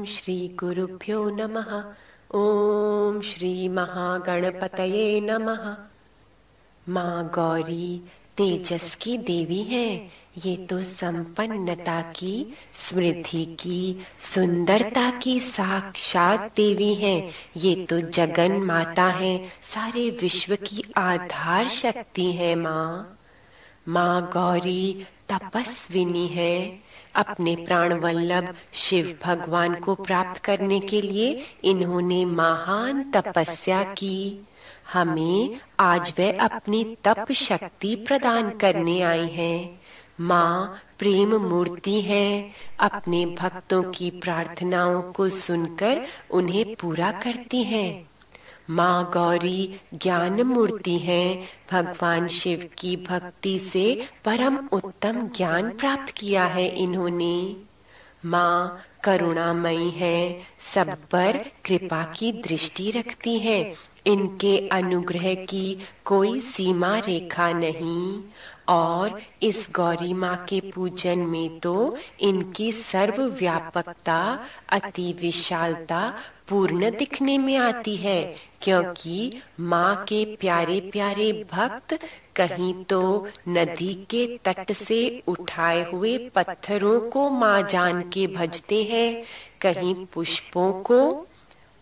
श्री गुरुभ्यो नमः। ओम श्री महागणपतये नमः। माँ गौरी तेजस की देवी है। ये तो संपन्नता की, समृद्धि की, सुंदरता की साक्षात देवी है। ये तो जगन माता है, सारे विश्व की आधार शक्ति है। माँ गौरी तपस्विनी है। अपने प्राण वल्लभ शिव भगवान को प्राप्त करने के लिए इन्होंने महान तपस्या की। हमें आज वे अपनी तप शक्ति प्रदान करने आई हैं। माँ प्रेम मूर्ति है। अपने भक्तों की प्रार्थनाओं को सुनकर उन्हें पूरा करती हैं। माँ गौरी ज्ञान मूर्ति है। भगवान शिव की भक्ति से परम उत्तम ज्ञान प्राप्त किया है इन्होंने। माँ करुणामयी है, सब पर कृपा की दृष्टि रखती है। इनके अनुग्रह की कोई सीमा रेखा नहीं। और इस गौरी माँ के पूजन में तो इनकी सर्वव्यापकता, अति विशालता पूर्ण दिखने में आती है, क्योंकि माँ के प्यारे प्यारे भक्त कहीं तो नदी के तट से उठाए हुए पत्थरों को माँ जान के भजते हैं, कहीं पुष्पों को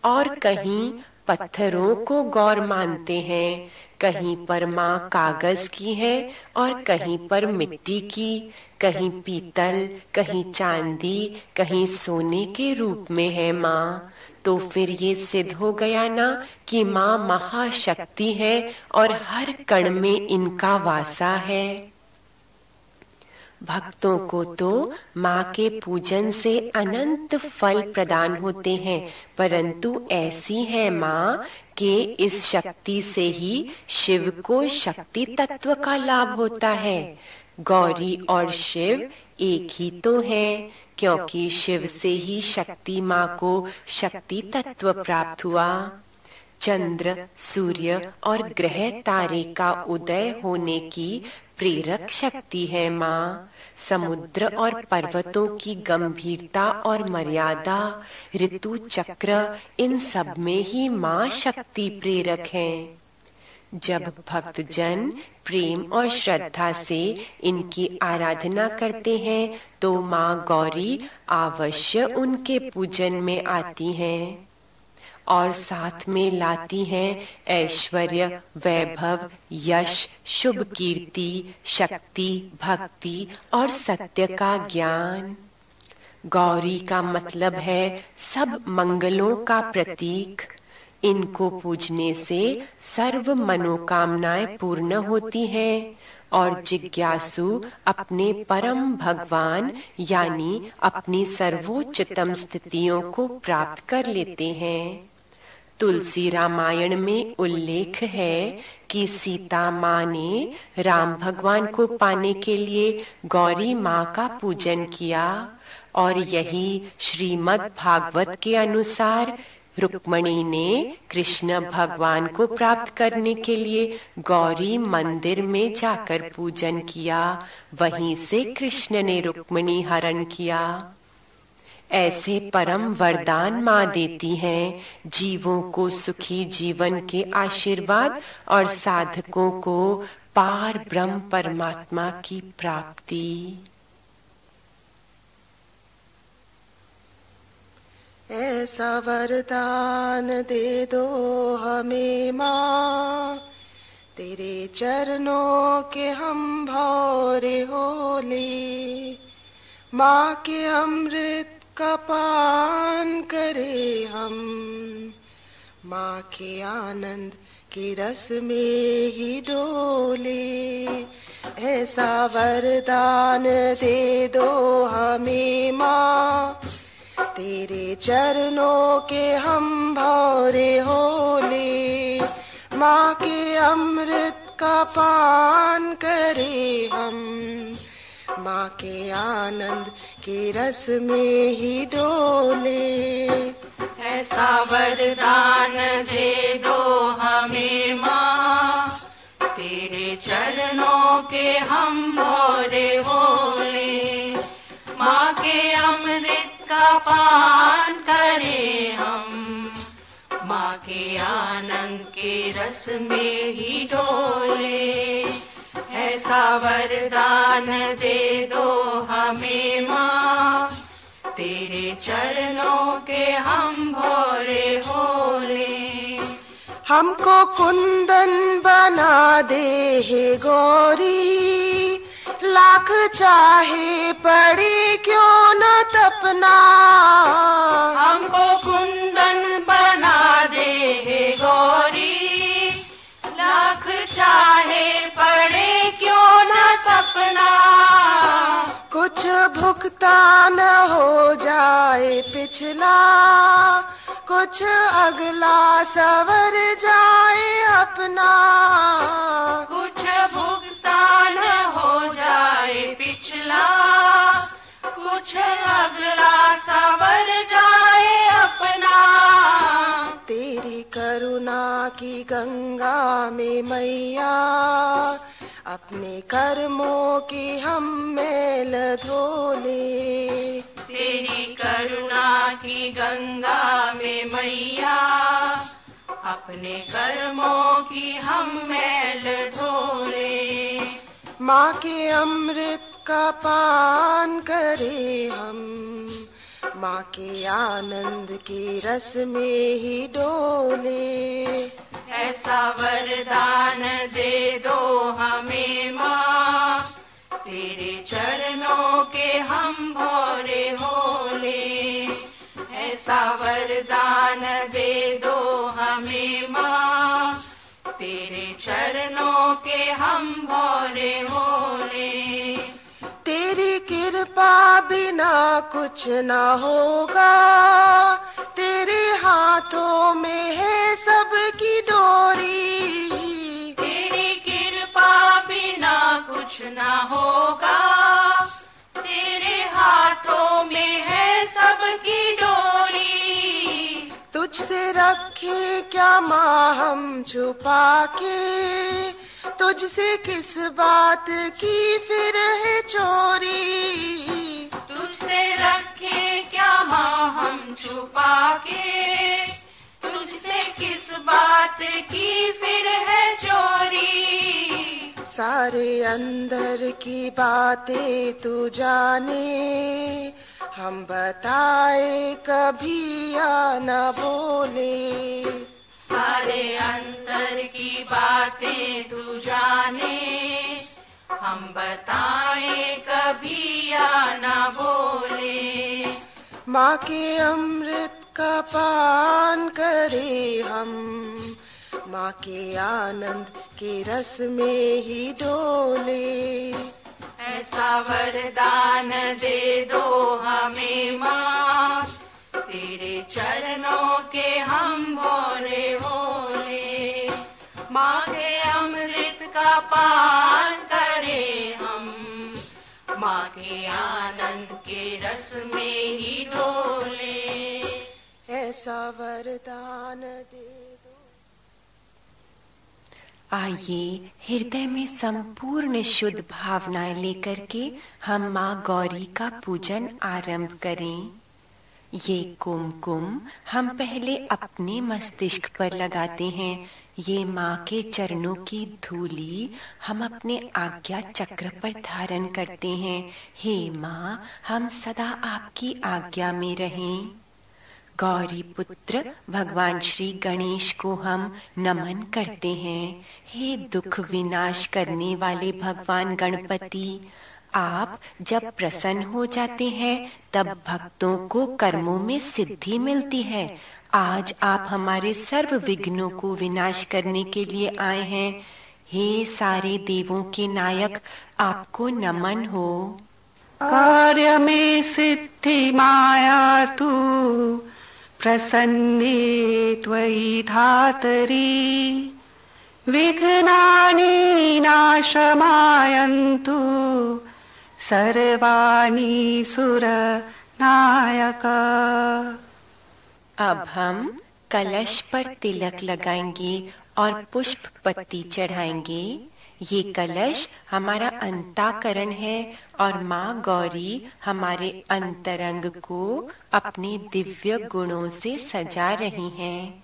और कहीं पत्थरों को गौर मानते हैं। कहीं पर माँ कागज की है और कहीं पर मिट्टी की, कहीं पीतल, कहीं चांदी, कहीं सोने के रूप में है माँ। तो फिर ये सिद्ध हो गया ना कि माँ महाशक्ति है और हर कण में इनका वासा है। भक्तों को तो माँ के पूजन से अनंत फल प्रदान होते हैं, परंतु ऐसी है माँ कि इस शक्ति से ही शिव को शक्ति तत्व का लाभ होता है। गौरी और शिव एक ही तो है, क्योंकि शिव से ही शक्ति माँ को शक्ति तत्व प्राप्त हुआ। चंद्र, सूर्य और ग्रह तारे का उदय होने की प्रेरक शक्ति है माँ। समुद्र और पर्वतों की गंभीरता और मर्यादा, ऋतु चक्र, इन सब में ही माँ शक्ति प्रेरक है। जब भक्तजन प्रेम और श्रद्धा से इनकी आराधना करते हैं तो माँ गौरी अवश्य उनके पूजन में आती हैं और साथ में लाती हैं ऐश्वर्य, वैभव, यश, शुभ कीर्ति, शक्ति, भक्ति और सत्य का ज्ञान। गौरी का मतलब है सब मंगलों का प्रतीक। इनको पूजने से सर्व मनोकामनाएं पूर्ण होती हैं और जिज्ञासु अपने परम भगवान यानी अपनी सर्वोच्चतम स्थितियों को प्राप्त कर लेते हैं। तुलसी रामायण में उल्लेख है कि सीता माँ ने राम भगवान को पाने के लिए गौरी माँ का पूजन किया और यही श्रीमद् भागवत के अनुसार रुक्मणी ने कृष्ण भगवान को प्राप्त करने के लिए गौरी मंदिर में जाकर पूजन किया। वहीं से कृष्ण ने रुक्मणी हरण किया। ऐसे परम वरदान माँ देती हैं, जीवों को सुखी जीवन के आशीर्वाद और साधकों को पार ब्रह्म परमात्मा की प्राप्ति। ऐसा वरदान दे दो हमें माँ, तेरे चरणों के हम भौरे होले। माँ के अमृत का पान करे हम, माँ के आनंद के रस में ही डोले। ऐसा वरदान दे दो हमें माँ, तेरे चरणों के हम भौरे होले। माँ के अमृत का पान करे हम, माँ के आनंद के रस में ही डोले। ऐसा वरदान दे दो हमें माँ, तेरे चरणों के हम भौरे होले। माँ के अमृत का पान कर रस में ही डोले। ऐसा वरदान दे दो हमें माँ, तेरे चरणों के हम भोरे होले। हमको कुंदन बना दे हे गौरी, लाख चाहे पड़े क्यों न तपना। हमको कुंदन बना दे हे गौरी, लाख चाहे पड़े क्यों न तपना। कुछ भुगतान हो जाए पिछला, कुछ अगला सवर जाए अपना। कुछ भुगतान हो जाए पिछला, कुछ अगला सवर जाए अपना। तेरी करुणा की गंगा में मैया, अपने कर्मों की हम मैल धोले। तेरी करुणा की गंगा में मैया, अपने कर्मों की हम मैल धोले। माँ के अमृत का पान करे हम, माँ के आनंद के रस में ही डोले। ऐसा वरदान दे दो हमें माँ, तेरे चरणों के हम भोरे होले। ऐसा वरदान दे दो हमें माँ, तेरे चरणों के हम भोरे होले। तेरी कृपा बिना कुछ न होगा, तेरे हाथों में है सबकी डोरी। तेरी कृपा बिना कुछ न होगा, तेरे हाथों में है सबकी डोरी। तुझसे रखे क्या माँ हम छुपा के, तुझसे किस बात की फिर है चोरी। तुझसे रखे क्या माँ हम छुपा के, तुझसे किस बात की फिर है चोरी। सारे अंदर की बातें तू जाने, हम बताए कभी या न बोले। सारे अंतर की बातें तू जाने, हम बताए कभी या न बोले। माँ के अमृत का पान करे हम, माँ के आनंद के रस में ही डोले। ऐसा वरदान दे दो हमें माँ, तेरे चरणों के हम भोरे होले। माँ के अमृत का पान करे हम, माँ के आनंद के रस में ही डोले। ऐसा वरदान दे दो। आइए हृदय में संपूर्ण शुद्ध भावनाएं लेकर के हम माँ गौरी का पूजन आरंभ करें। ये कुमकुम हम पहले अपने मस्तिष्क पर लगाते हैं। ये माँ के चरणों की धूली हम अपने आज्ञा चक्र पर धारण करते हैं। हे माँ, हम सदा आपकी आज्ञा में रहें। गौरी पुत्र भगवान श्री गणेश को हम नमन करते हैं। हे दुख विनाश करने वाले भगवान गणपति, आप जब प्रसन्न हो जाते हैं तब भक्तों को कर्मों में सिद्धि मिलती है। आज आप हमारे सर्व विघ्नों को विनाश करने के लिए आए हैं। हे सारे देवों के नायक, आपको नमन हो। कार्य में सिद्धि माया तू, प्रसन्ने त्वयि धातरि। विघ्नानि नाशमायन्तु, सर्वाणि सुर नायक। अब हम कलश पर तिलक लगाएंगे और पुष्प पत्ती चढ़ाएंगे। ये कलश हमारा अंताकरण है और माँ गौरी हमारे अंतरंग को अपने दिव्य गुणों से सजा रही हैं।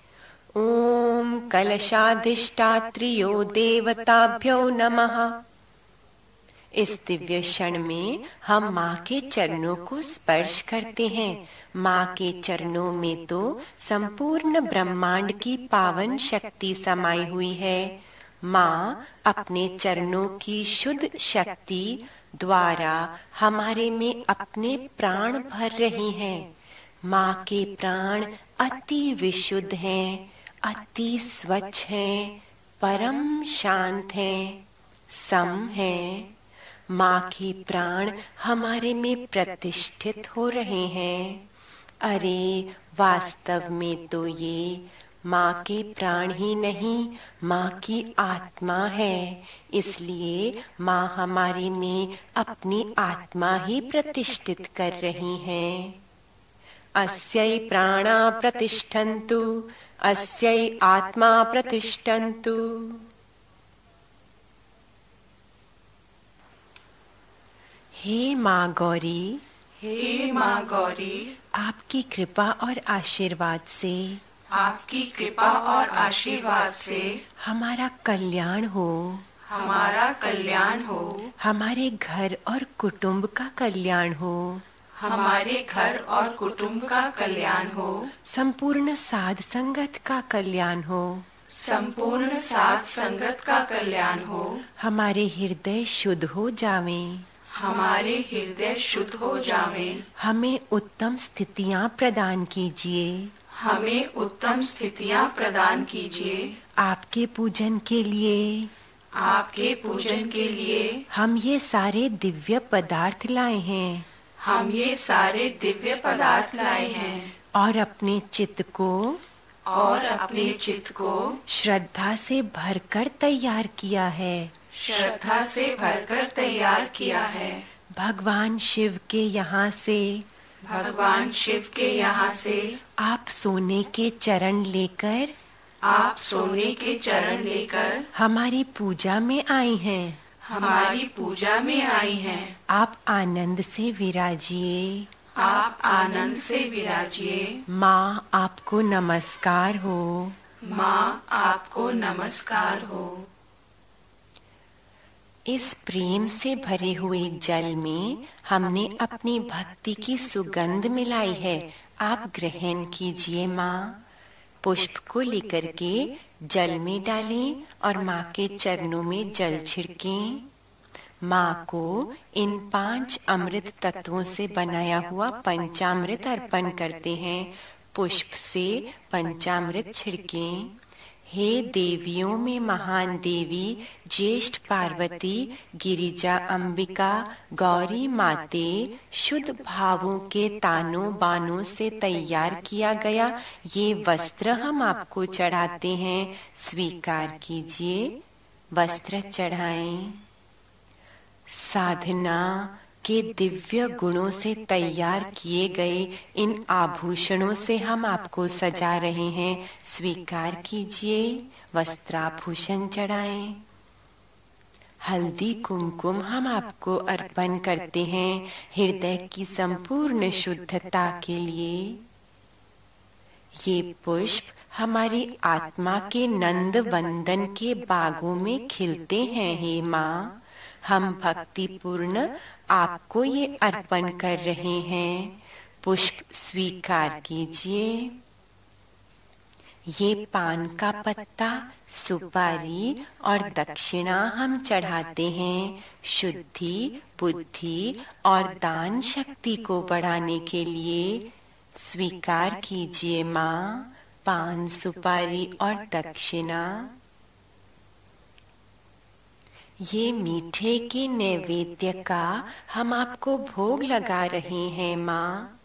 ओम कलशाधिष्ठात्रियो देवताभ्यो नमः। इस दिव्य क्षण में हम माँ के चरणों को स्पर्श करते हैं। माँ के चरणों में तो संपूर्ण ब्रह्मांड की पावन शक्ति समाई हुई है। माँ अपने चरणों की शुद्ध शक्ति द्वारा हमारे में अपने प्राण भर रही हैं। माँ के प्राण अति विशुद्ध हैं, अति स्वच्छ हैं, परम शांत हैं, सम हैं। माँ के प्राण हमारे में प्रतिष्ठित हो रहे हैं। अरे वास्तव में तो ये माँ के प्राण ही नहीं, माँ की आत्मा है। इसलिए माँ हमारे में अपनी आत्मा ही प्रतिष्ठित कर रही हैं। अस्यै प्राणा प्रतिष्ठन्तु, अस्यै आत्मा प्रतिष्ठन्तु। हे माँ गौरी, हे माँ गौरी, आपकी कृपा और आशीर्वाद से, आपकी कृपा और आशीर्वाद से हमारा कल्याण हो, हमारा कल्याण हो, हमारे घर और कुटुंब का कल्याण हो, हमारे घर और कुटुंब का कल्याण हो, संपूर्ण साध संगत का कल्याण हो, संपूर्ण साध संगत का कल्याण हो, हमारे हृदय शुद्ध हो जावें, हमारे हृदय शुद्ध हो जावें, हमें उत्तम स्थितियाँ प्रदान कीजिए, हमें उत्तम स्थितियाँ प्रदान कीजिए। आपके पूजन के लिए, आपके पूजन के लिए हम ये सारे दिव्य पदार्थ लाए हैं, हम ये सारे दिव्य पदार्थ लाए हैं, और अपने चित्त को, और अपने चित्त को श्रद्धा से भरकर तैयार किया है, श्रद्धा से भरकर तैयार किया है। भगवान शिव के यहाँ से, भगवान शिव के यहाँ से आप सोने के चरण लेकर, आप सोने के चरण लेकर हमारी पूजा में आई हैं, हमारी पूजा में आई हैं। आप आनंद से विराजिए, आप आनंद से विराजिए। माँ आपको नमस्कार हो, माँ आपको नमस्कार हो। इस प्रेम से भरे हुए जल में हमने अपनी भक्ति की सुगंध मिलाई है। आप ग्रहण कीजिए माँ। पुष्प को लेकर के जल में डालें और माँ के चरणों में जल छिड़कें। माँ को इन 5 अमृत तत्वों से बनाया हुआ पंचामृत अर्पण करते हैं। पुष्प से पंचामृत छिड़कें। हे देवियों में महान देवी, ज्येष्ठ पार्वती, गिरिजा अंबिका, गौरी माते, शुद्ध भावों के तानों बानों से तैयार किया गया ये वस्त्र हम आपको चढ़ाते हैं, स्वीकार कीजिए। वस्त्र चढ़ाएं। साधना के दिव्य गुणों से तैयार किए गए इन आभूषणों से हम आपको सजा रहे हैं, स्वीकार कीजिए। वस्त्राभूषण चढ़ाएं। हल्दी कुमकुम हम आपको अर्पण करते हैं हृदय की संपूर्ण शुद्धता के लिए। ये पुष्प हमारी आत्मा के नंद वंदन के बागों में खिलते हैं। हे माँ, हम भक्ति पूर्ण आपको ये अर्पण कर रहे हैं। पुष्प स्वीकार कीजिए। ये पान का पत्ता, सुपारी और दक्षिणा हम चढ़ाते हैं शुद्धि, बुद्धि और दान शक्ति को बढ़ाने के लिए। स्वीकार कीजिए माँ, पान, सुपारी और दक्षिणा। ये मीठे के नैवेद्य का हम आपको भोग लगा रहे हैं माँ।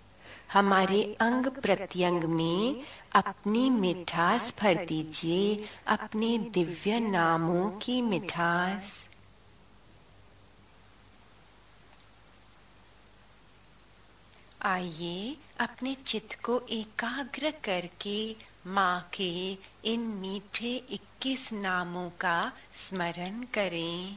हमारे अंग प्रत्यंग में अपनी मिठास भर दीजिए, अपने दिव्य नामों की मिठास। आइए अपने चित्त को एकाग्र करके माँ के इन मीठे 21 नामों का स्मरण करें।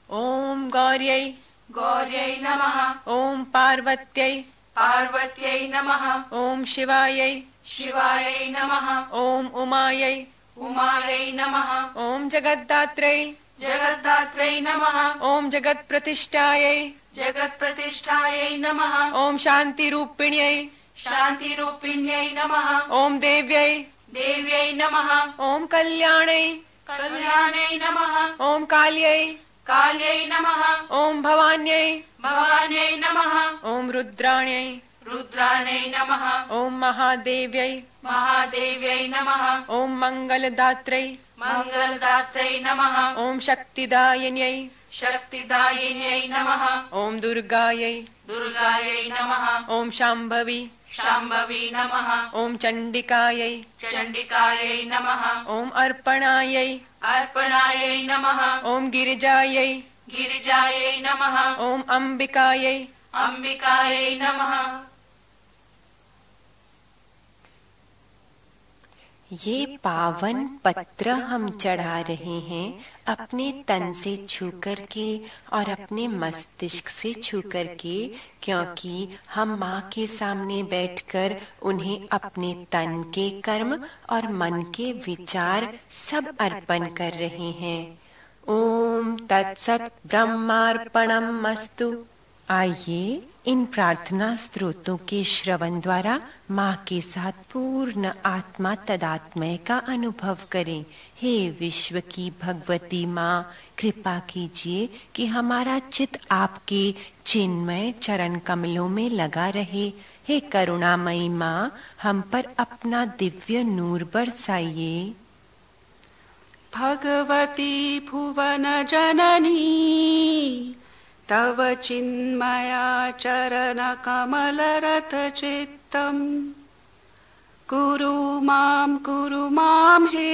ओम गौर्यै गौर्यै नमः। ओम पार्वत्यै पार्वत्यै नमः। ओम शिवायै शिवायै नमः। ओम उमायै उमायै नमः। ओम जगद्धात्रै जगद्धात्रै नमः। ओम जगत्प्रतिष्ठायै जगत्प्रतिष्ठायै नमः। ओम शान्तिरूपिण्यै शान्तिरूपिण्यै नमः। ओम देव्यै देव्यै नमः। ओम कल्याणै कल्याण्यै नमः। ओम काल्यै काल्यै नमः। ओम भवान्यै भवान्यै नमः। ओम रुद्राण्यै रुद्राण्यै नमः। ओम महादेव्यै महादेव्यै नमः। ओम मंगलदात्रै मङ्गलदात्रै नमः। ओम शक्तिदायिन्यै शक्तिदायिन्यै नमः। ओम दुर्गायै दुर्गायै नमः। ओम शाम्भवी शाम्भवी नमः। ओम चण्डिकायै चण्डिकायै नमः। ओम अर्पणायै अर्पणायै नमः। ओम गिरिजायै गिरिजायै नमः। ओम अंबिकायै अंबिकायै नमः। ये पावन पत्र हम चढ़ा रहे हैं अपने तन से छू करके और अपने मस्तिष्क से छू करके, क्योंकि हम माँ के सामने बैठकर उन्हें अपने तन के कर्म और मन के विचार सब अर्पण कर रहे हैं। ओम तत्सत ब्रह्मार्पणमस्तु। आइए इन प्रार्थना स्त्रोतों के श्रवण द्वारा माँ के साथ पूर्ण आत्मा तदात्मय का अनुभव करें। हे विश्व की भगवती माँ, कृपा कीजिए कि हमारा चित्त आपके चिन्मय चरण कमलों में लगा रहे। हे करुणामयी माँ, हम पर अपना दिव्य नूर बरसाइए। भगवती भुवन जननी तव चिन्मया चरण कमलरत चित्तम् कुरु मां हे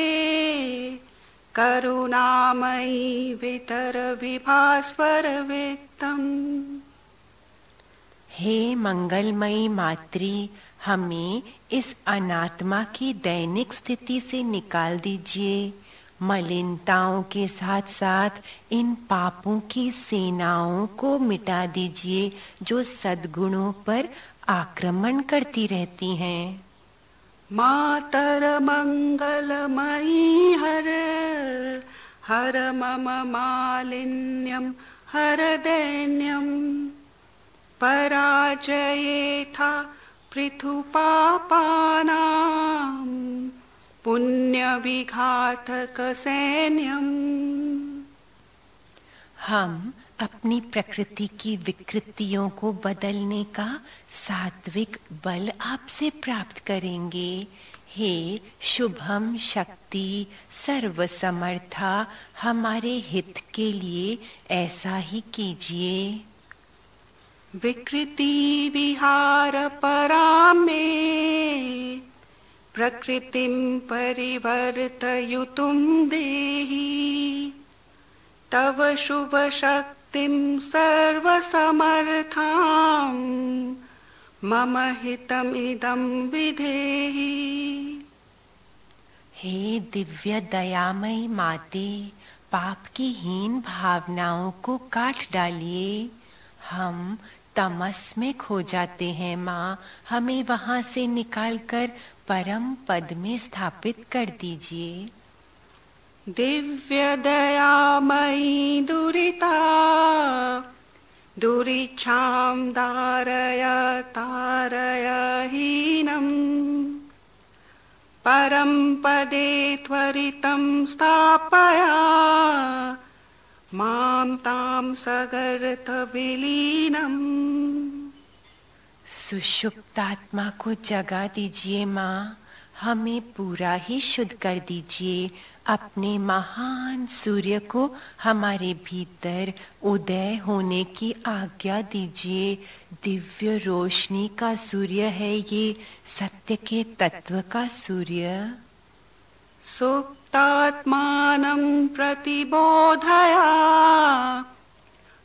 करुणामयी वितर विभास्वर वित्तम्। हे मंगलमयी मात्री, हमें इस अनात्मा की दैनिक स्थिति से निकाल दीजिए। मलिनताओं के साथ साथ इन पापों की सेनाओं को मिटा दीजिए जो सद्गुणों पर आक्रमण करती रहती हैं। मातर मंगलमयी हर हर मम मालिन्यम हर दैन्यम पराजयेथा पृथु पापानां पुण्य विघातक सैन्यम। हम अपनी प्रकृति की विकृतियों को बदलने का सात्विक बल आपसे प्राप्त करेंगे। हे शुभम शक्ति सर्वसमर्था, हमारे हित के लिए ऐसा ही कीजिए। विकृति विहार परामे प्रकृतिं परिवर्तयितुं देहि तव शुभ शक्तिं सर्वसमर्थां मम हितमिदं विधेहि। हे दिव्य दयामयी माते, पाप की हीन भावनाओं को काट डालिए। हम तमस में खो जाते हैं माँ, हमें वहाँ से निकालकर परम पद में स्थापित कर दीजिए। दिव्य दयामयी दुरिता दुरिच्छां धारय तारय हीनम् परम पदे त्वरितं स्थापय मां तां सगर्थ विलीनम्। सुषुप्त आत्मा को जगा दीजिए माँ, हमें पूरा ही शुद्ध कर दीजिए। अपने महान सूर्य को हमारे भीतर उदय होने की आज्ञा दीजिए। दिव्य रोशनी का सूर्य है ये, सत्य के तत्व का सूर्य। सुप्तात्मानं प्रतिबोधया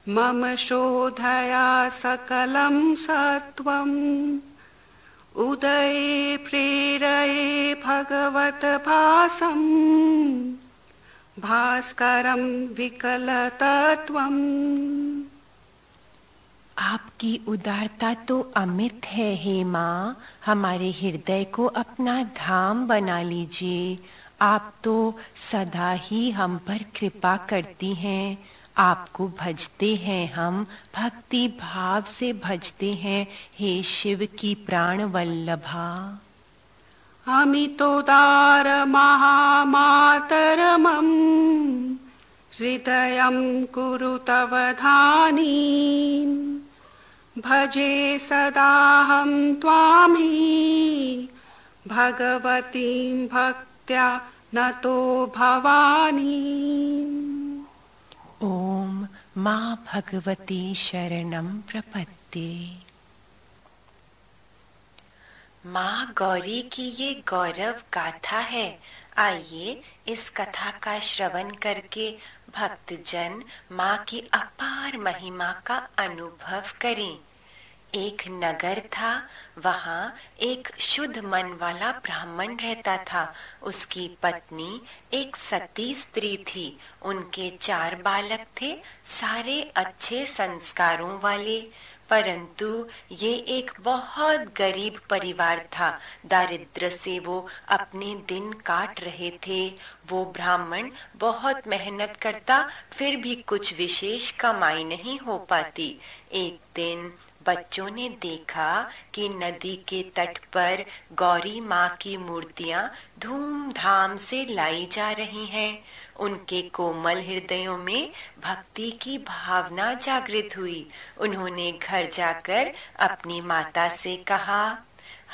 मम शोधया सकलं सत्वम् उदये प्रेरये भगवत भासं भास्करं विकलतत्वम्। आप आपकी उदारता तो अमित है हे माँ, हमारे हृदय को अपना धाम बना लीजिए। आप तो सदा ही हम पर कृपा करती हैं। आपको भजते हैं हम, भक्ति भाव से भजते हैं हे शिव की प्राण वल्लभा। अमितोदार महामातरमं हृदयं कुरु तव धानीं, भजे सदाहं त्वां हि भगवतीं भक्त्या नतो भवानी। ओम माँ भगवती शरणं प्रपद्ये। माँ गौरी की ये गौरव गाथा है। आइए इस कथा का श्रवण करके भक्तजन माँ की अपार महिमा का अनुभव करें। एक नगर था, वहाँ एक शुद्ध मन वाला ब्राह्मण रहता था। उसकी पत्नी एक सती स्त्री थी। उनके 4 बालक थे, सारे अच्छे संस्कारों वाले। परंतु ये एक बहुत गरीब परिवार था। दारिद्र्य से वो अपने दिन काट रहे थे। वो ब्राह्मण बहुत मेहनत करता, फिर भी कुछ विशेष कमाई नहीं हो पाती। एक दिन बच्चों ने देखा कि नदी के तट पर गौरी माँ की मूर्तियाँ धूमधाम से लाई जा रही हैं। उनके कोमल हृदयों में भक्ति की भावना जागृत हुई। उन्होंने घर जाकर अपनी माता से कहा,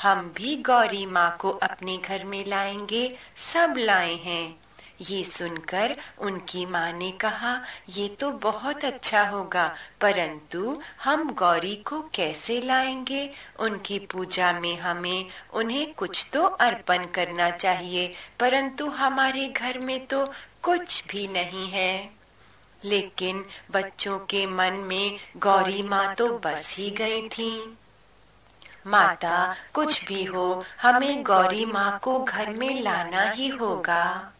हम भी गौरी माँ को अपने घर में लाएंगे, सब लाए हैं। ये सुनकर उनकी माँ ने कहा, ये तो बहुत अच्छा होगा, परंतु हम गौरी को कैसे लाएंगे? उनकी पूजा में हमें उन्हें कुछ तो अर्पण करना चाहिए, परंतु हमारे घर में तो कुछ भी नहीं है। लेकिन बच्चों के मन में गौरी माँ तो बस ही गई थी। माता, कुछ भी हो, हमें गौरी माँ को घर में लाना ही होगा।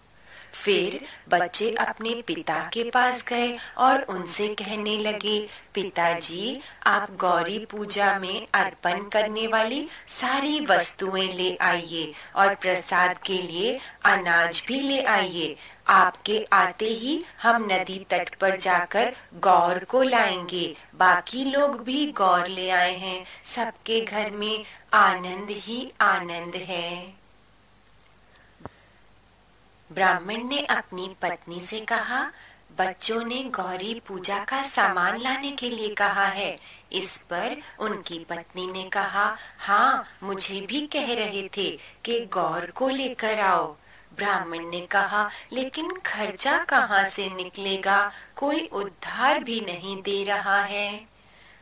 फिर बच्चे अपने पिता के पास गए और उनसे कहने लगे, पिताजी, आप गौरी पूजा में अर्पण करने वाली सारी वस्तुएं ले आइए और प्रसाद के लिए अनाज भी ले आइए। आपके आते ही हम नदी तट पर जाकर गौर को लाएंगे। बाकी लोग भी गौर ले आए हैं। सबके घर में आनंद ही आनंद है। ब्राह्मण ने अपनी पत्नी से कहा, बच्चों ने गौरी पूजा का सामान लाने के लिए कहा है। इस पर उनकी पत्नी ने कहा, हाँ, मुझे भी कह रहे थे कि गौर को लेकर आओ। ब्राह्मण ने कहा, लेकिन खर्चा कहाँ से निकलेगा? कोई उद्धार भी नहीं दे रहा है।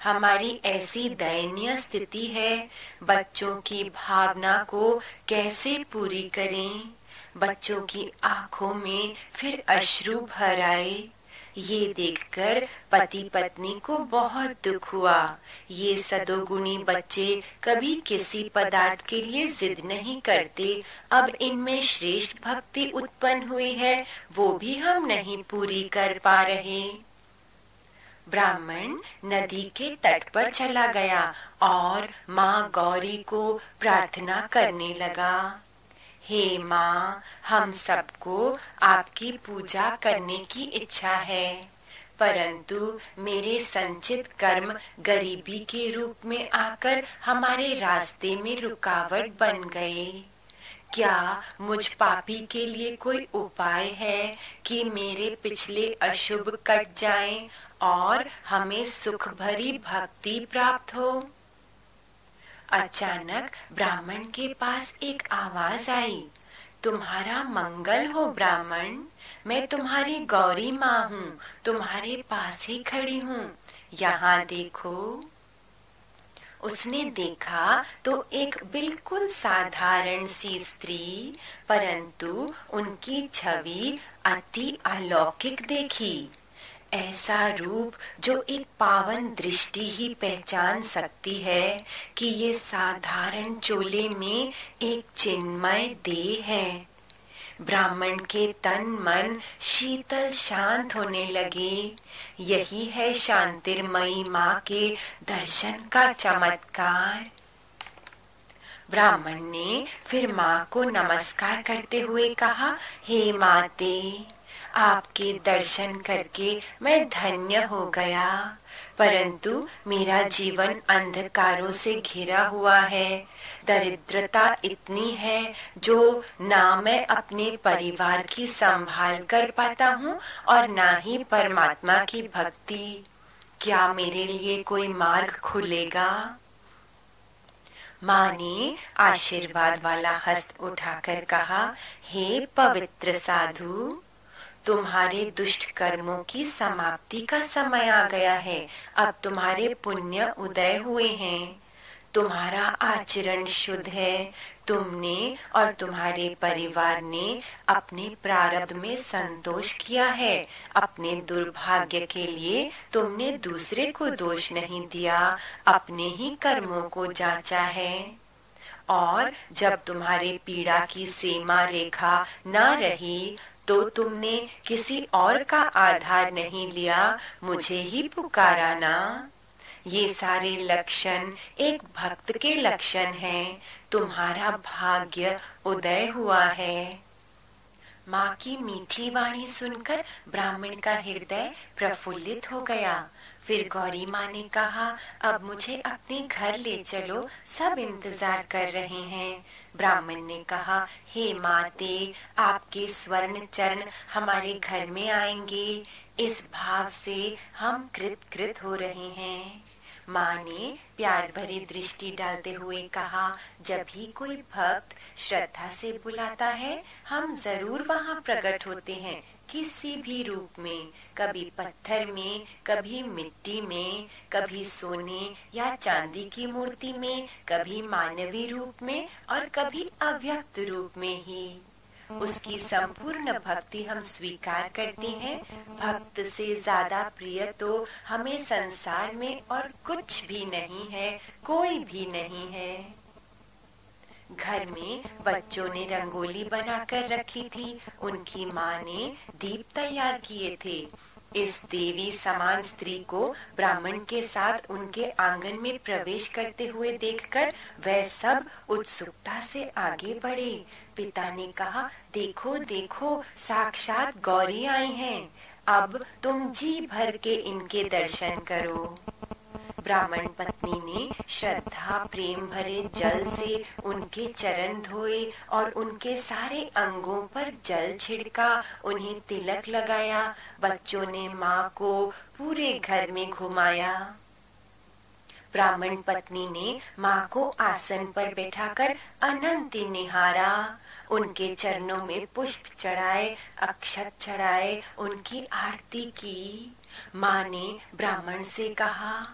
हमारी ऐसी दयनीय स्थिति है, बच्चों की भावना को कैसे पूरी करें? बच्चों की आंखों में फिर अश्रु भर आए। ये देखकर पति पत्नी को बहुत दुख हुआ। ये सदोगुणी बच्चे कभी किसी पदार्थ के लिए जिद नहीं करते। अब इनमें श्रेष्ठ भक्ति उत्पन्न हुई है, वो भी हम नहीं पूरी कर पा रहे। ब्राह्मण नदी के तट पर चला गया और माँ गौरी को प्रार्थना करने लगा। हे माँ, हम सबको आपकी पूजा करने की इच्छा है, परंतु मेरे संचित कर्म गरीबी के रूप में आकर हमारे रास्ते में रुकावट बन गए। क्या मुझ पापी के लिए कोई उपाय है कि मेरे पिछले अशुभ कट जाएं और हमें सुख भरी भक्ति प्राप्त हो? अचानक ब्राह्मण के पास एक आवाज आई, तुम्हारा मंगल हो ब्राह्मण, मैं तुम्हारी गौरी माँ हूँ, तुम्हारे पास ही खड़ी हूँ, यहाँ देखो। उसने देखा तो एक बिल्कुल साधारण सी स्त्री, परंतु उनकी छवि अति अलौकिक देखी। ऐसा रूप जो एक पावन दृष्टि ही पहचान सकती है कि ये साधारण चोले में एक चिन्मय देह है। ब्राह्मण के तन मन शीतल शांत होने लगे। यही है शांतिमयी माँ के दर्शन का चमत्कार। ब्राह्मण ने फिर माँ को नमस्कार करते हुए कहा, हे माते, आपके दर्शन करके मैं धन्य हो गया, परंतु मेरा जीवन अंधकारों से घिरा हुआ है। दरिद्रता इतनी है जो ना मैं अपने परिवार की संभाल कर पाता हूँ और ना ही परमात्मा की भक्ति। क्या मेरे लिए कोई मार्ग खुलेगा? माँ ने आशीर्वाद वाला हस्त उठाकर कहा, हे पवित्र साधु, तुम्हारे दुष्ट कर्मों की समाप्ति का समय आ गया है। अब तुम्हारे पुण्य उदय हुए हैं। तुम्हारा आचरण शुद्ध है। तुमने और तुम्हारे परिवार ने अपने प्रारब्ध में संतोष किया है। अपने दुर्भाग्य के लिए तुमने दूसरे को दोष नहीं दिया, अपने ही कर्मों को जांचा है। और जब तुम्हारे पीड़ा की सीमा रेखा न रही तो तुमने किसी और का आधार नहीं लिया, मुझे ही पुकारा ना। ये सारे लक्षण एक भक्त के लक्षण हैं। तुम्हारा भाग्य उदय हुआ है। माँ की मीठी वाणी सुनकर ब्राह्मण का हृदय प्रफुल्लित हो गया। फिर गौरी माँ ने कहा, अब मुझे अपने घर ले चलो, सब इंतजार कर रहे हैं। ब्राह्मण ने कहा, हे माते, आपके स्वर्ण चरण हमारे घर में आएंगे, इस भाव से हम कृत हो रहे हैं। माँ ने प्यार भरी दृष्टि डालते हुए कहा, जब भी कोई भक्त श्रद्धा से बुलाता है, हम जरूर वहाँ प्रकट होते हैं, किसी भी रूप में, कभी पत्थर में, कभी मिट्टी में, कभी सोने या चांदी की मूर्ति में, कभी मानवीय रूप में और कभी अव्यक्त रूप में ही। उसकी संपूर्ण भक्ति हम स्वीकार करते हैं। भक्त से ज्यादा प्रिय तो हमें संसार में और कुछ भी नहीं है, कोई भी नहीं है। घर में बच्चों ने रंगोली बनाकर रखी थी। उनकी माँ ने दीप तैयार किए थे। इस देवी समान स्त्री को ब्राह्मण के साथ उनके आंगन में प्रवेश करते हुए देखकर वह सब उत्सुकता से आगे बढ़े। पिता ने कहा, देखो देखो, साक्षात गौरी आई हैं। अब तुम जी भर के इनके दर्शन करो। ब्राह्मण पत्नी ने श्रद्धा प्रेम भरे जल से उनके चरण धोए और उनके सारे अंगों पर जल छिड़का, उन्हें तिलक लगाया। बच्चों ने माँ को पूरे घर में घुमाया। ब्राह्मण पत्नी ने माँ को आसन पर बैठाकर अनंत निहारा। उनके चरणों में पुष्प चढ़ाए, अक्षत चढ़ाए, उनकी आरती की। माँ ने ब्राह्मण से कहा,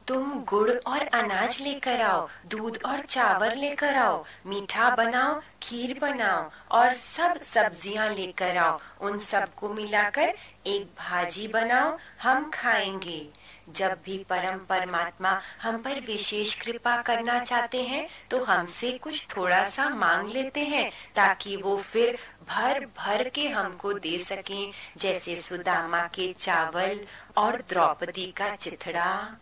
तुम गुड़ और अनाज लेकर आओ, दूध और चावल लेकर आओ, मीठा बनाओ, खीर बनाओ और सब सब्जियां लेकर आओ। उन सबको मिलाकर एक भाजी बनाओ, हम खाएंगे। जब भी परम परमात्मा हम पर विशेष कृपा करना चाहते हैं तो हमसे कुछ थोड़ा सा मांग लेते हैं, ताकि वो फिर भर भर के हमको दे सकें, जैसे सुदामा के चावल और द्रौपदी का चिथड़ा।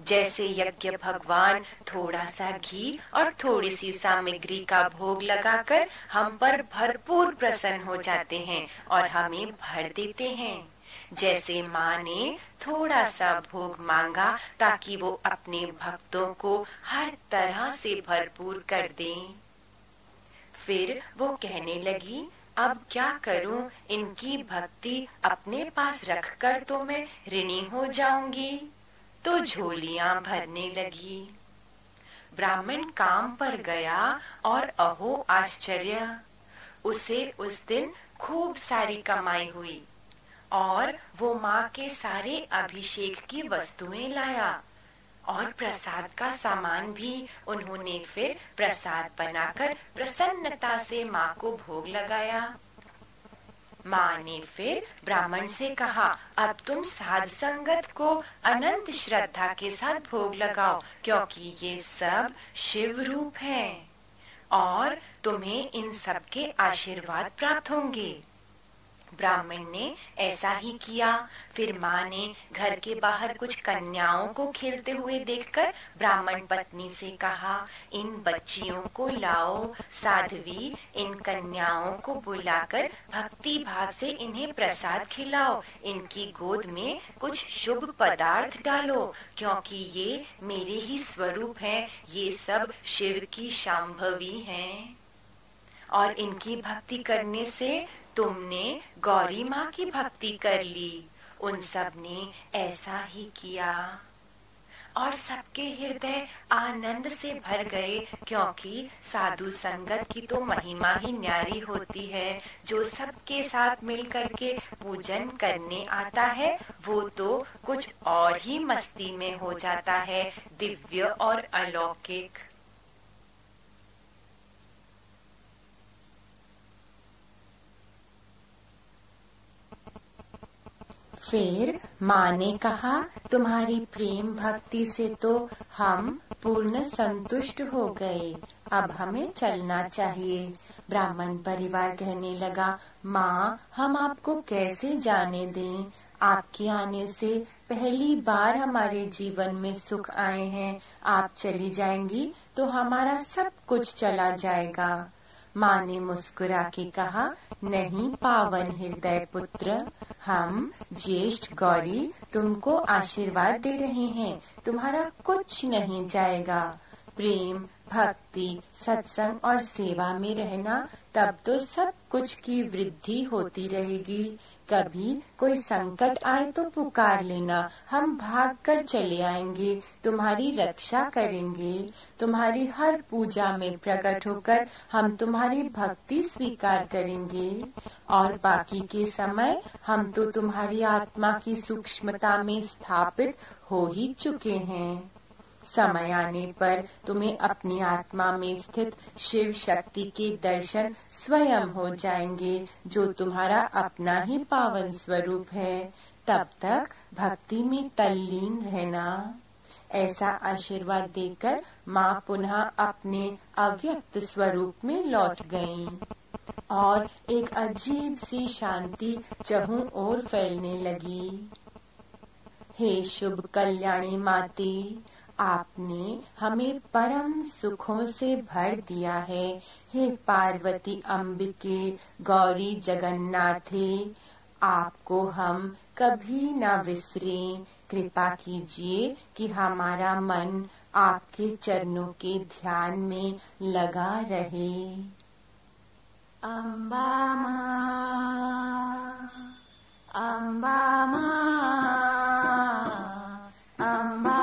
जैसे यज्ञ भगवान थोड़ा सा घी और थोड़ी सी सामग्री का भोग लगाकर हम पर भरपूर प्रसन्न हो जाते हैं और हमें भर देते हैं, जैसे माँ ने थोड़ा सा भोग मांगा ताकि वो अपने भक्तों को हर तरह से भरपूर कर दें। फिर वो कहने लगी, अब क्या करूं, इनकी भक्ति अपने पास रखकर तो मैं ऋणी हो जाऊंगी। तो झोलियां भरने लगी। ब्राह्मण काम पर गया और अहो आश्चर्य, उसे उस दिन खूब सारी कमाई हुई और वो माँ के सारे अभिषेक की वस्तुएं लाया और प्रसाद का सामान भी। उन्होंने फिर प्रसाद बनाकर प्रसन्नता से माँ को भोग लगाया। माँ ने फिर ब्राह्मण से कहा, अब तुम साध संगत को अनंत श्रद्धा के साथ भोग लगाओ, क्योंकि ये सब शिव रूप हैं और तुम्हें इन सब के आशीर्वाद प्राप्त होंगे। ब्राह्मण ने ऐसा ही किया। फिर माँ ने घर के बाहर कुछ कन्याओं को खेलते हुए देखकर ब्राह्मण पत्नी से कहा, इन बच्चियों को लाओ। साध्वी, इन कन्याओं को बुलाकर भक्ति भाव से इन्हें प्रसाद खिलाओ। इनकी गोद में कुछ शुभ पदार्थ डालो, क्योंकि ये मेरे ही स्वरूप हैं। ये सब शिव की शांभवी हैं और इनकी भक्ति करने से तुमने गौरी माँ की भक्ति कर ली। उन सब ने ऐसा ही किया और सबके हृदय आनंद से भर गए, क्योंकि साधु संगत की तो महिमा ही न्यारी होती है। जो सबके साथ मिल करके पूजन करने आता है वो तो कुछ और ही मस्ती में हो जाता है, दिव्य और अलौकिक। फिर माँ ने कहा, तुम्हारी प्रेम भक्ति से तो हम पूर्ण संतुष्ट हो गए, अब हमें चलना चाहिए। ब्राह्मण परिवार कहने लगा, माँ, हम आपको कैसे जाने दें? आपके आने से पहली बार हमारे जीवन में सुख आए हैं। आप चली जाएंगी तो हमारा सब कुछ चला जाएगा। माँ ने मुस्कुरा के कहा, नहीं पावन हृदय पुत्र, हम ज्येष्ठ गौरी तुमको आशीर्वाद दे रहे हैं। तुम्हारा कुछ नहीं जाएगा। प्रेम, भक्ति, सत्संग और सेवा में रहना, तब तो सब कुछ की वृद्धि होती रहेगी। कभी कोई संकट आए तो पुकार लेना, हम भाग कर चले आएंगे, तुम्हारी रक्षा करेंगे। तुम्हारी हर पूजा में प्रकट होकर हम तुम्हारी भक्ति स्वीकार करेंगे और बाकी के समय हम तो तुम्हारी आत्मा की सूक्ष्मता में स्थापित हो ही चुके हैं। समय आने पर तुम्हें अपनी आत्मा में स्थित शिव शक्ति के दर्शन स्वयं हो जाएंगे, जो तुम्हारा अपना ही पावन स्वरूप है। तब तक भक्ति में तल्लीन रहना। ऐसा आशीर्वाद देकर माँ पुनः अपने अव्यक्त स्वरूप में लौट गईं और एक अजीब सी शांति चहुं ओर फैलने लगी। हे शुभ कल्याणी माते, आपने हमें परम सुखों से भर दिया है। हे पार्वती अंबिके, गौरी जगन्नाथे, आपको हम कभी न बिसरें। कृपा कीजिए कि हमारा मन आपके चरणों के ध्यान में लगा रहे। अम्बा माँ, अम्बा माँ, अम्बा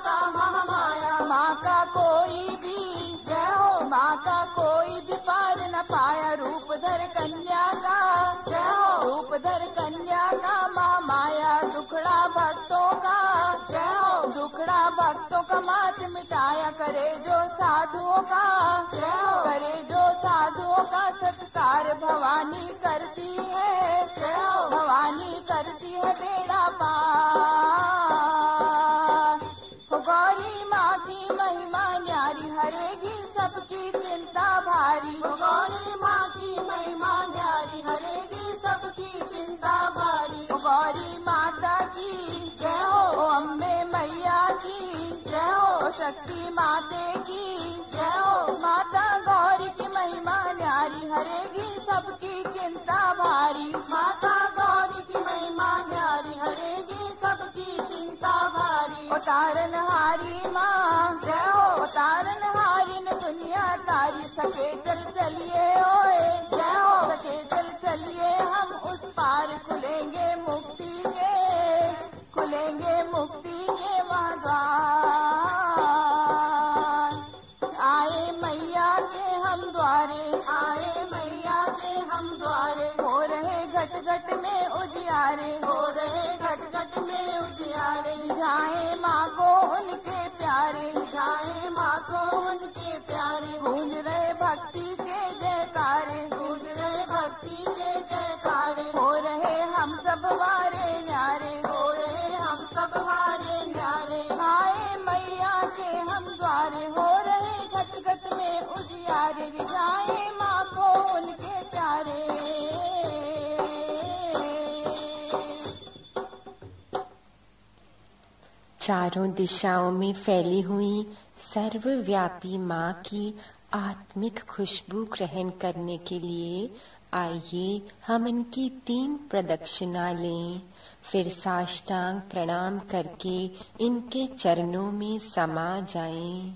माता महामाया, माँ का कोई भी जय हो, माँ का कोई भी पार न पाया, रूप धर कन्या का जय हो, रूप धर कन्या का महामाया, दुखड़ा भक्तों का जय हो, दुखड़ा भक्तों का मात मिटाया, करे जो साधुओं का जय हो, करे जो साधुओं का सत्कार, भवानी करती है जय हो, भवानी करती है बेड़ा पार। गौरी माँ की महिमा न्यारी, हरेगी सबकी चिंता भारी। गौरी माँ की महिमा न्यारी, हरेगी सबकी चिंता भारी। गौरी माता की जय हो, ओ अम्बे मैया की जय हो, शक्ति माते की जय हो, माता गौरी की महिमा न्यारी, हरेगी सबकी चिंता भारी। माता गौरी की महिमा न्यारी, हरेगी सबकी चिंता भारी। ओ तारनहारी माँ जय हो, ओ तारनहारी ने दुनिया तारी, सके चल चलिए ओए जय हो, सके चल चलिए हम उस पार, खुलेंगे मुक्ति के महाद्वार। आए मैया के हम द्वारे, आए मैया के हम द्वारे, हो रहे घट घट में उजियारे, हो रहे घट घट में उजियारे। रिझाए माँ को उनके प्यारे, जाए माँ को उनके प्यारे, गूंज रहे भक्ति के जयकारे, गूंज रहे भक्ति के जयकारे। हो रहे हम सब वारे न्यारे, हो रहे हम सब वारे न्यारे। आए मैया के हम द्वारे, हो रहे घट घट में उजियारे, रिझाए माँ को उनके प्यारे। चारों दिशाओं में फैली हुई सर्वव्यापी माँ की आत्मिक खुशबू ग्रहण करने के लिए आइए हम इनकी 3 प्रदक्षिणा लें, फिर साष्टांग प्रणाम करके इनके चरणों में समा जाएं।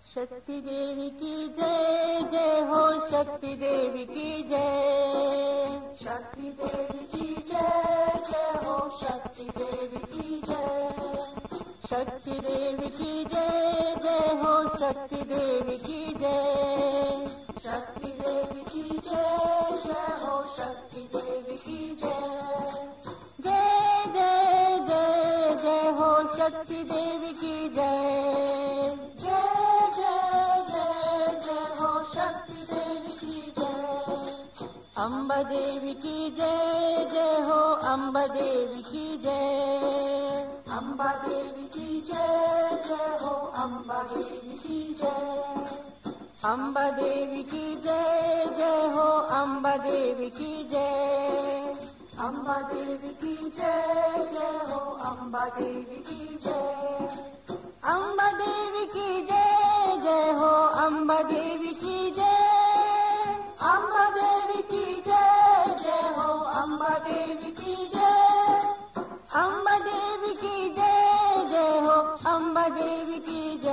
शक्ति देवी की जय, जय हो शक्ति देवी की जय। शक्ति देवी की जय, जय हो शक्ति देवी की जय। शक्ति देवी की जय, जय हो शक्ति देवी की जय। शक्ति देवी की जय, जय हो शक्ति देवी की जय। जय जय जय जय हो शक्ति देवी की जय। जय जय जय जय हो शक्ति देवी की जय। अम्बा देवी की जय, जय हो अम्बा देवी की जय। अम्बा देवी की जय, जय हो अम्बा देवी की जय। अम्बा देवी की जय, जय हो अम्बा देवी की जय। अम्बा देवी की जय, जय हो अम्बा देवी की जय। अम्बा देवी की जय, जय हो अम्बा देवी की जय। अम्बा देवी की जय, जय हो अम्बा देवी की जय। अम्बा देवी की जय, जय हो अम्बा देवी की जय।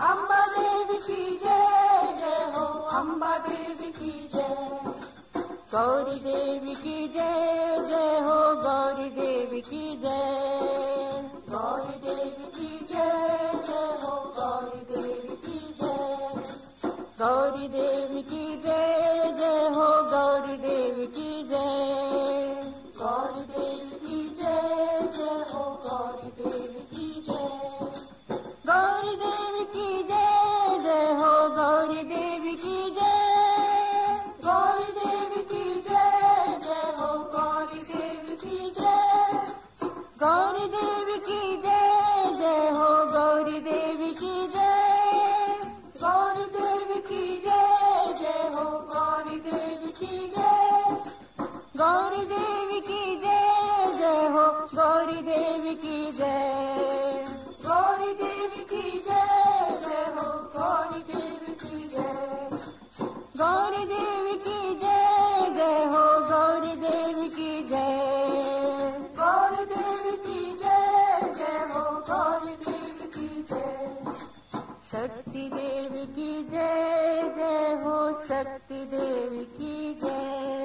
अम्बा देवी की जय, जय हो अम्बा देवी की जय। गौरी देवी की जय, जय हो गौरी देवी की जय। गौरी देवी की जय, जय हो गौरी देवी की जय। गौरी देवी की जय, जय हो गौरी देवी की जय। गौरी देवी की जय, जय हो गौरी देवी की जय। गौरी देवी की जय, जय हो गौरी देवी की जय। गौरी देवी की जय, जय हो गौरी देवी की जय। गौरी देवी की जय, जय हो गौरी देवी की जय। गौरी देवी की जय, जय हो गौरी देवी की जय। गौरी देवी की जय, जय हो गौरी देवी की जय। गौरी देवी की जय, जय हो गौरी देवी की जय। गौरी देवी की जय, जय हो गौरी देवी की जय। गौरी देवी की जय, जय हो गौरी देवी की जय। शक्ति देवी की जय, जय हो शक्ति देवी की जय।